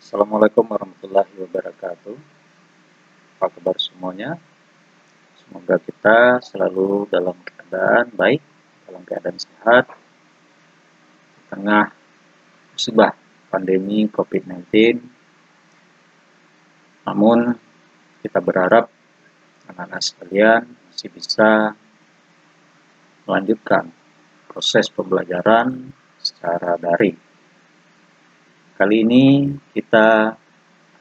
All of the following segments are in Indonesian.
Assalamualaikum warahmatullahi wabarakatuh. Apa kabar semuanya? Semoga kita selalu dalam keadaan baik, dalam keadaan sehat, di tengah musibah pandemi COVID-19. Namun, kita berharap anak-anak sekalian masih bisa melanjutkan proses pembelajaran secara daring. Kali ini kita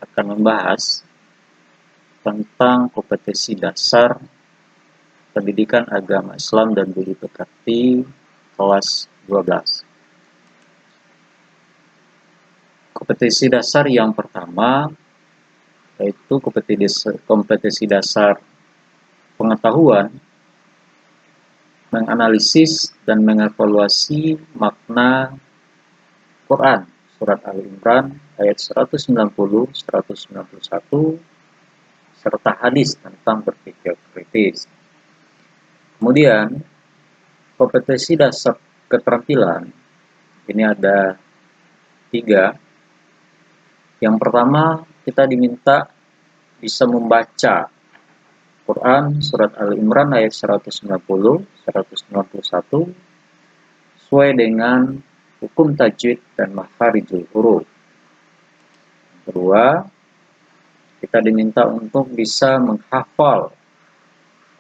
akan membahas tentang kompetensi dasar pendidikan agama Islam dan budi pekerti kelas 12. Kompetensi dasar yang pertama yaitu kompetensi dasar pengetahuan, menganalisis dan mengevaluasi makna Quran surat Ali Imran ayat 190, 191 serta hadis tentang berpikir kritis. Kemudian kompetensi dasar keterampilan ini ada 3. Yang pertama, kita diminta bisa membaca Quran surat Ali Imran ayat 190, 191 sesuai dengan hukum tajwid dan makharijul huruf. Kedua, kita diminta untuk bisa menghafal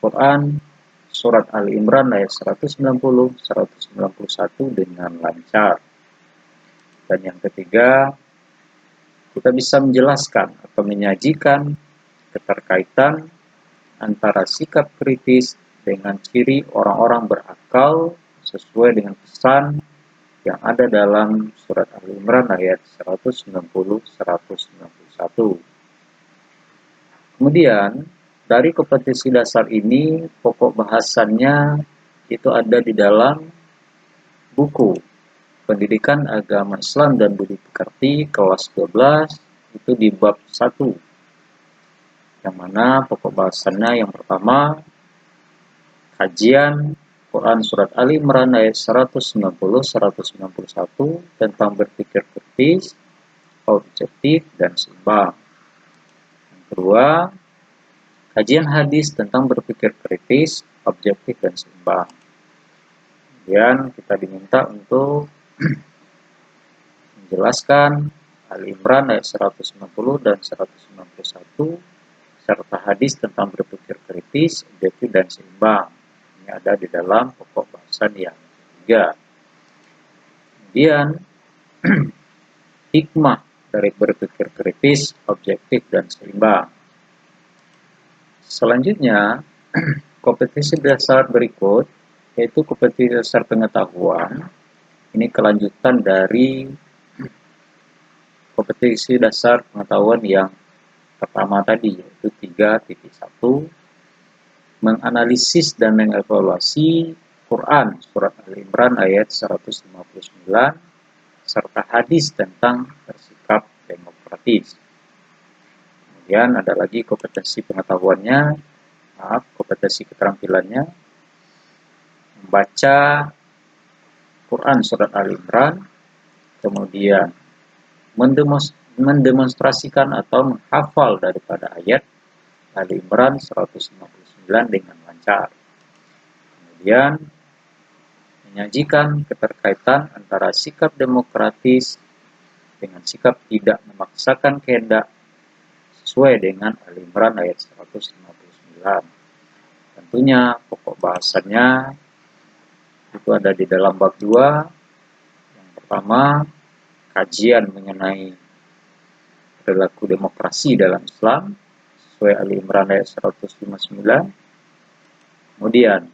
Quran surat Ali Imran ayat 190, 191 dengan lancar. Dan yang ketiga, kita bisa menjelaskan atau menyajikan keterkaitan antara sikap kritis dengan ciri orang-orang berakal sesuai dengan pesan yang ada dalam surat Ali Imran ayat 190-191. Kemudian, dari kompetensi dasar ini, pokok bahasannya itu ada di dalam buku Pendidikan Agama Islam dan Budi Pekerti kelas 12 itu di bab 1. Yang mana pokok bahasannya yang pertama kajian Quran surat Ali Imran ayat 190-191 tentang berpikir kritis, objektif dan seimbang. Yang kedua, kajian hadis tentang berpikir kritis, objektif dan seimbang. Kemudian kita diminta untuk menjelaskan Ali Imran ayat 190 dan 191 serta hadis tentang berpikir kritis, objektif dan seimbang. Ini ada di dalam pokok bahasan yang ketiga. Kemudian hikmah dari berpikir kritis, objektif dan seimbang. Selanjutnya, kompetensi dasar berikut yaitu kompetensi dasar pengetahuan. Ini kelanjutan dari kompetensi dasar pengetahuan yang pertama tadi, yaitu 3.1, menganalisis dan mengevaluasi Quran surat Ali Imran ayat 159 serta hadis tentang bersikap demokratis. Kemudian ada lagi kompetensi pengetahuannya, kompetensi keterampilannya, membaca Quran surat Ali Imran, kemudian mendemonstrasikan atau menghafal daripada ayat Ali Imran 159 dengan lancar. Kemudian menyajikan keterkaitan antara sikap demokratis dengan sikap tidak memaksakan kehendak sesuai dengan Ali Imran ayat 159. Tentunya pokok bahasannya itu ada di dalam bab 2. Yang pertama, kajian mengenai perilaku demokrasi dalam Islam sesuai Ali Imran ayat 159. Kemudian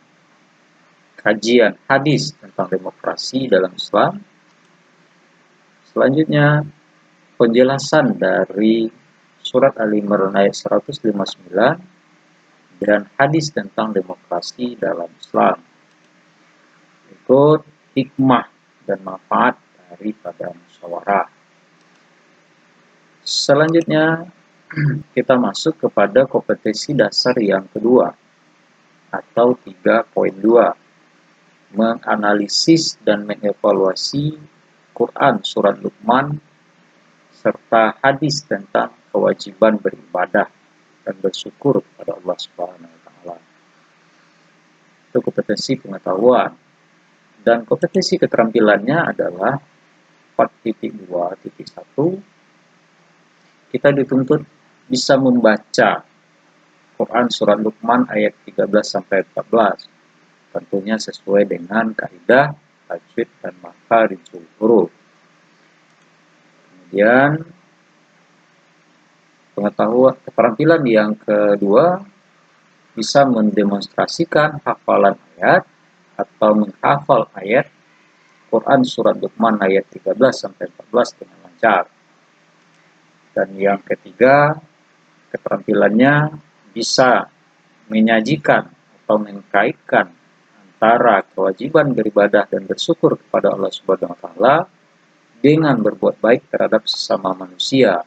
kajian hadis tentang demokrasi dalam Islam. Selanjutnya penjelasan dari surat Ali Imran ayat 159 dan hadis tentang demokrasi dalam Islam. Berikut hikmah dan manfaat daripada musyawarah. Selanjutnya kita masuk kepada kompetensi dasar yang kedua atau 3.2, menganalisis dan mengevaluasi Quran surat Luqman serta hadis tentang kewajiban beribadah dan bersyukur kepada Allah Subhanahu wa taala. Itu kompetensi pengetahuan. Dan kompetensi keterampilannya adalah 4.2.1. Kita dituntut bisa membaca Quran surat Luqman ayat 13 sampai 14. Tentunya sesuai dengan kaidah tajwid dan makharijul huruf. Kemudian keterampilan yang kedua, bisa mendemonstrasikan hafalan ayat atau menghafal ayat Quran surat Luqman ayat 13 sampai 14 dengan lancar. Dan yang ketiga, keterampilannya bisa menyajikan atau mengkaitkan antara kewajiban beribadah dan bersyukur kepada Allah Subhanahu wa taala dengan berbuat baik terhadap sesama manusia.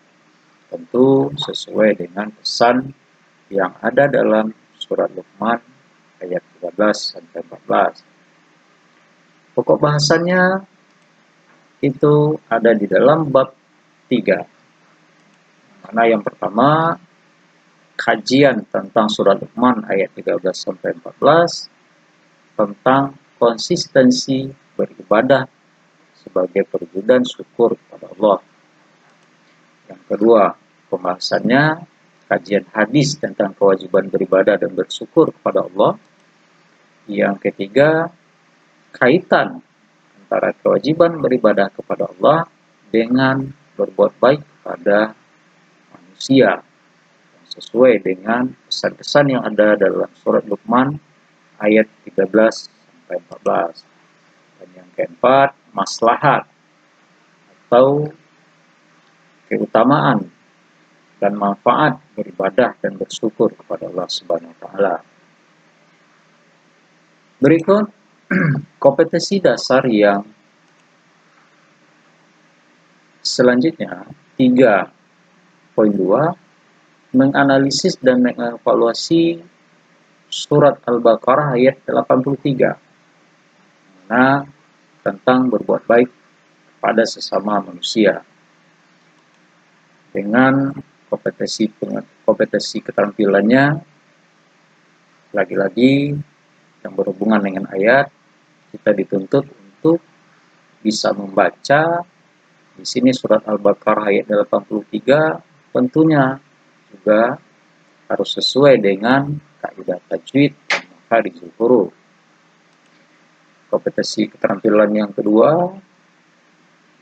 Tentu sesuai dengan pesan yang ada dalam surat Luqman ayat 13 sampai 14. Pokok bahasannya itu ada di dalam bab 3. Mana yang pertama, kajian tentang surat Luqman ayat 13 sampai 14 tentang konsistensi beribadah sebagai perwujudan syukur kepada Allah. Yang kedua, pembahasannya kajian hadis tentang kewajiban beribadah dan bersyukur kepada Allah. Yang ketiga, kaitan antara kewajiban beribadah kepada Allah dengan berbuat baik kepada manusia sesuai dengan pesan-pesan yang ada dalam surat Luqman ayat 13 sampai 14. Dan yang keempat, maslahat atau keutamaan dan manfaat beribadah dan bersyukur kepada Allah Subhanahu wa taala. Berikut kompetensi dasar yang selanjutnya 3.2, menganalisis dan mengevaluasi surat Al-Baqarah ayat 83 mana tentang berbuat baik kepada sesama manusia. Dengan kompetensi keterampilannya lagi-lagi yang berhubungan dengan ayat, kita dituntut untuk bisa membaca di sini surat Al-Baqarah ayat 83, tentunya juga harus sesuai dengan kaidah tajwid dan makharijul huruf. Kompetensi keterampilan yang kedua,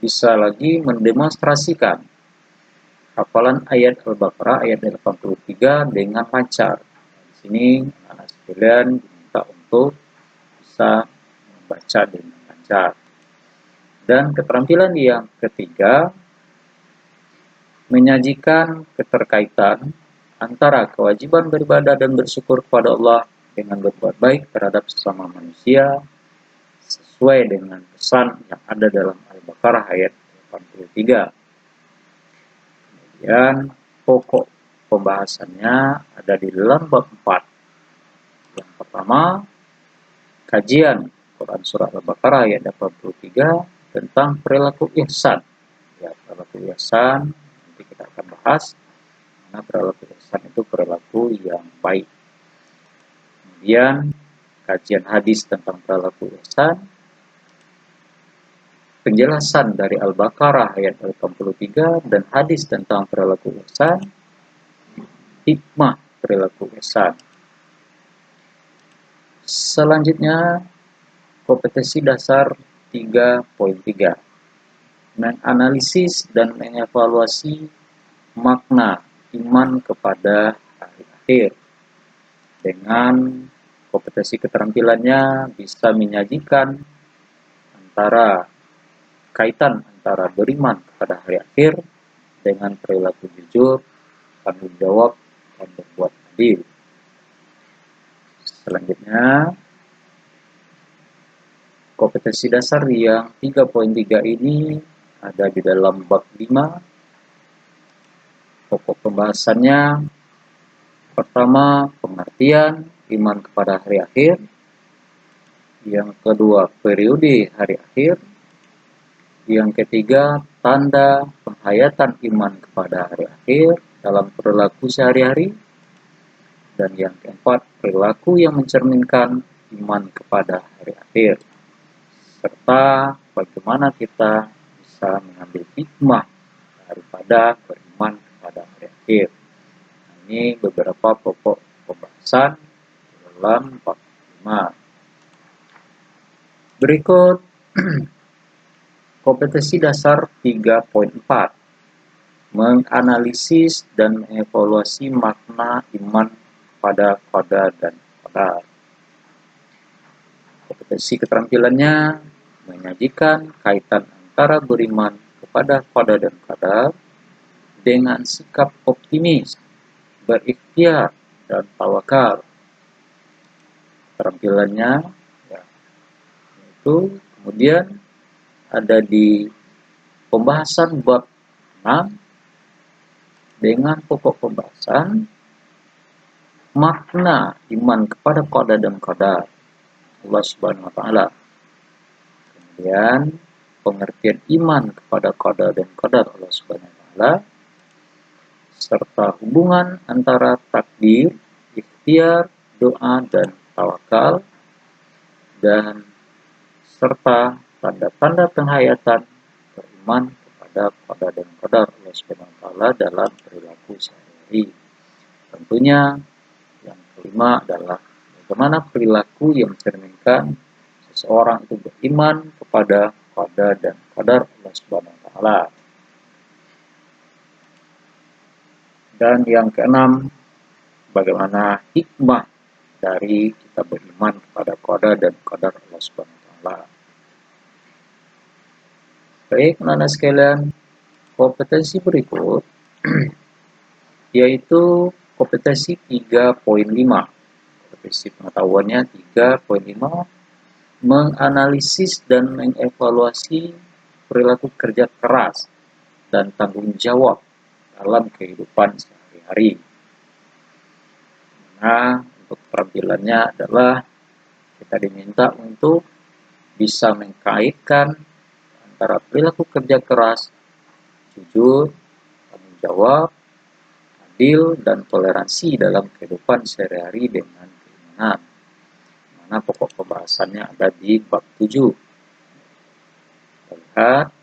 bisa lagi mendemonstrasikan hafalan ayat Al-Baqarah ayat 83 dengan lancar. Di sini anak sekalian diminta untuk bisa membaca dengan lancar. Dan keterampilan yang ketiga, menyajikan keterkaitan antara kewajiban beribadah dan bersyukur kepada Allah dengan berbuat baik terhadap sesama manusia sesuai dengan pesan yang ada dalam Al-Baqarah ayat 83. Kemudian pokok pembahasannya ada di dalam bab 4. Yang pertama, kajian Quran Surah Al-Baqarah ayat 83 tentang perilaku ihsan. Ya, perilaku ihsan nanti kita akan bahas. Karena perilaku ihsan itu perilaku yang baik. Kemudian kajian hadis tentang perilaku ihsan, penjelasan dari Al-Baqarah ayat 83 dan hadis tentang perilaku ihsan, hikmah perilaku ihsan. Selanjutnya, kompetensi dasar 3.3, menganalisis dan mengevaluasi makna iman kepada hari akhir. Dengan kompetensi keterampilannya bisa menyajikan kaitan antara beriman kepada hari akhir dengan perilaku jujur, tanggung jawab, dan berbuat adil. Selanjutnya, kompetensi dasar yang 3.3 ini ada di dalam bab 5. Pokok pembahasannya pertama, pengertian iman kepada hari akhir. Yang kedua, periode hari akhir. Yang ketiga, tanda penghayatan iman kepada hari akhir dalam perilaku sehari-hari. Dan yang keempat, perilaku yang mencerminkan iman kepada hari akhir. Serta bagaimana kita bisa mengambil hikmah daripada beriman kepada hari akhir. Ini beberapa pokok pembahasan dalam bab 5. Berikut kompetensi dasar 3.4, menganalisis dan mengevaluasi makna iman pada qada dan qadar. Kompetensi keterampilannya menyajikan kaitan antara beriman kepada qada dan qadar dengan sikap optimis, berikhtiar, dan tawakal. Keterampilannya itu kemudian ada di pembahasan bab 6 dengan pokok pembahasan makna iman kepada qada dan qadar Allah Subhanahu wa taala. Kemudian pengertian iman kepada qada dan qadar Allah Subhanahu wa taala serta hubungan antara takdir, ikhtiar, doa, dan tawakal, dan serta tanda-tanda penghayatan beriman kepada qada dan qadar Allah Subhanahu wa taala dalam perilaku sehari-hari. Tentunya yang kelima adalah bagaimana perilaku yang mencerminkan seseorang itu beriman kepada qada dan qadar Allah Subhanahu wa taala. Dan yang keenam, bagaimana hikmah dari kita beriman kepada qada dan qadar Allah Subhanahu wa taala. Baik, anak-anak sekalian, kompetensi berikut yaitu kompetensi 3.5. Kompetensi pengetahuannya 3.5, menganalisis dan mengevaluasi perilaku kerja keras dan tanggung jawab dalam kehidupan sehari-hari. Nah, untuk keterampilannya adalah kita diminta untuk bisa mengkaitkan antara perilaku kerja keras, jujur, tanggung jawab, adil, dan toleransi dalam kehidupan sehari-hari dengan keimanan. Mana pokok pembahasannya ada di bab 7. Kita lihat,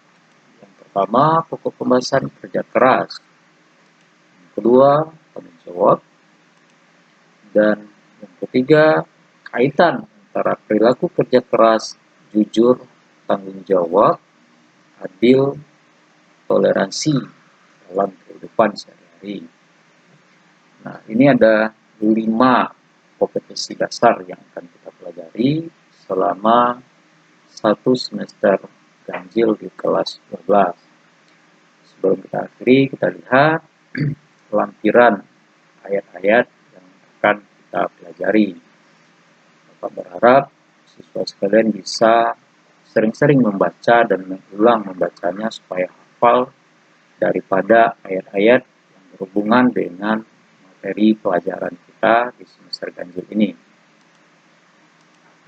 yang pertama pokok pembahasan kerja keras, yang kedua tanggung jawab, dan yang ketiga kaitan antara perilaku kerja keras, jujur, tanggung jawab, adil, toleransi dalam kehidupan sehari-hari. Nah, ini ada 5 kompetensi dasar yang akan kita pelajari selama 1 semester ganjil di kelas 12. Sebelum kita akhiri, kita lihat lampiran ayat-ayat yang akan kita pelajari. Bapak berharap siswa sekalian bisa sering-sering membaca dan mengulang membacanya supaya hafal daripada ayat-ayat yang berhubungan dengan materi pelajaran kita di semester ganjil ini.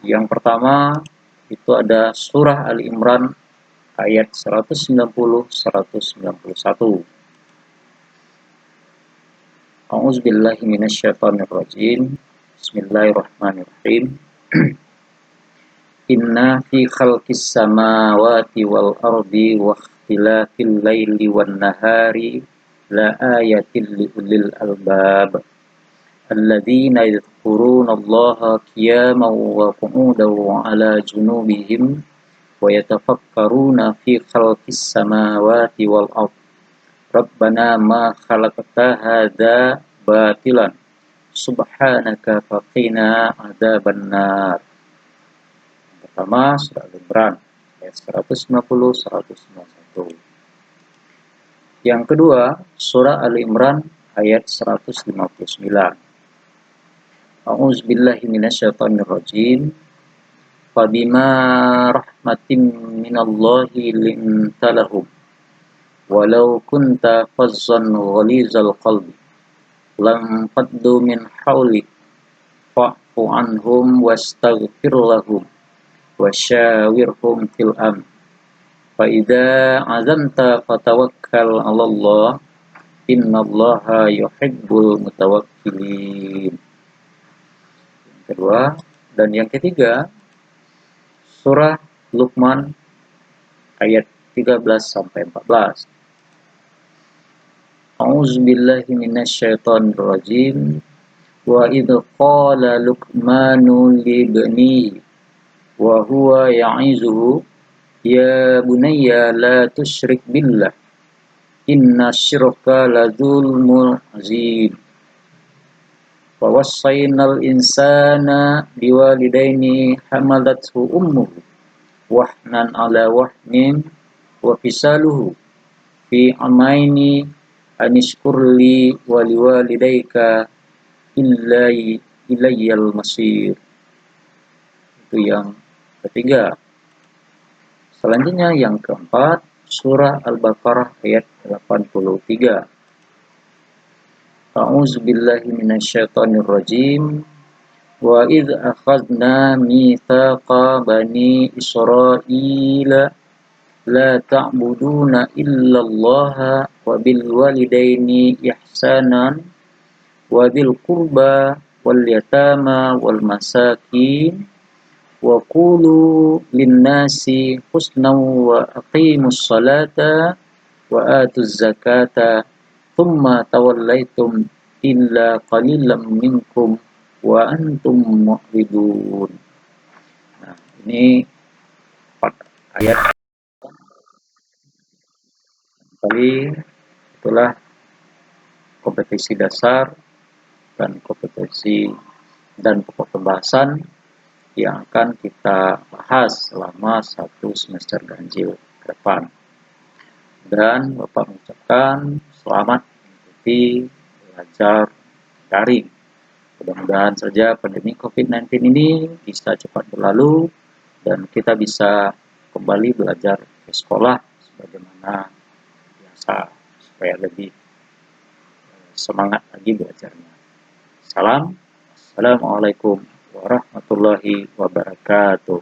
Yang pertama itu ada surah Ali Imran ayat 190-191. A'udzubillahi minasyaitonirrajim. Bismillahirrahmanirrahim. Inna fi khalqis samawati wal ardi wa ikhtilafil laili wan nahari la ayatin li ulil albab alladzina yadhkuruna Allaha qiyaman wa qu'udan wa 'ala junubihim wa yatafakkaruna fi khalqis samawati wal ardi Rabbana ma khalaqta hadza batilan subhanaka faqina adzabannar. Pertama surah Al-Imran ayat 190-191. Yang kedua surah Al-Imran ayat 159. A'udzubillahi minasyaitonirrajim. Fabima rahmatin minallahi linta lahum walau kunta fazzan ghalizal qalbi lam faddu min hawlik fa'fu anhum wastaghfir lahum wasyawirhum fil amr Fa idza azamta fatawakkal 'alallah innallaha yuhibbul mutawakkilin. Yang kedua dan yang ketiga, surah Luqman ayat 13 sampai 14. A'udzubillahi minasyaitonir rajim. Wa idh qala Luqmanu libnihi wa huwa ya'izuhu ya bunayya la tusyrik billah inna syirka la dzulmun azim. Wa wassaynal insana biwalidaini hamalathu ummuhu wahnan ala wahnin wa fisaluhu fi amaini anishkurli wa liwalidayka ilayyal masir. Itu yang ketiga. Selanjutnya yang keempat, surah Al-Baqarah ayat 83. A'udzubillahi minasyaitonir rajim. Wa idz akhadna mitsaqa bani Israila la ta'buduna illallaha wa bil walidaini ihsanan wa dzil qurba wal yatama wal masakin wa qulu linnasi husnan wa aqimus salata wa atuz zakata thumma tawallaitum illa qalilan minkum wa antum mu'ridun. Nah, ini 4 ayat kali itulah kompetisi dasar dan kompetensi dan pokok pembahasan yang akan kita bahas selama 1 semester ganjil ke depan. Dan Bapak mengucapkan selamat mengikuti belajar daring. Mudah-mudahan saja pandemi COVID-19 ini bisa cepat berlalu dan kita bisa kembali belajar ke sekolah sebagaimana biasa supaya lebih semangat lagi belajarnya. Salam. Assalamualaikum warahmatullahi wabarakatuh.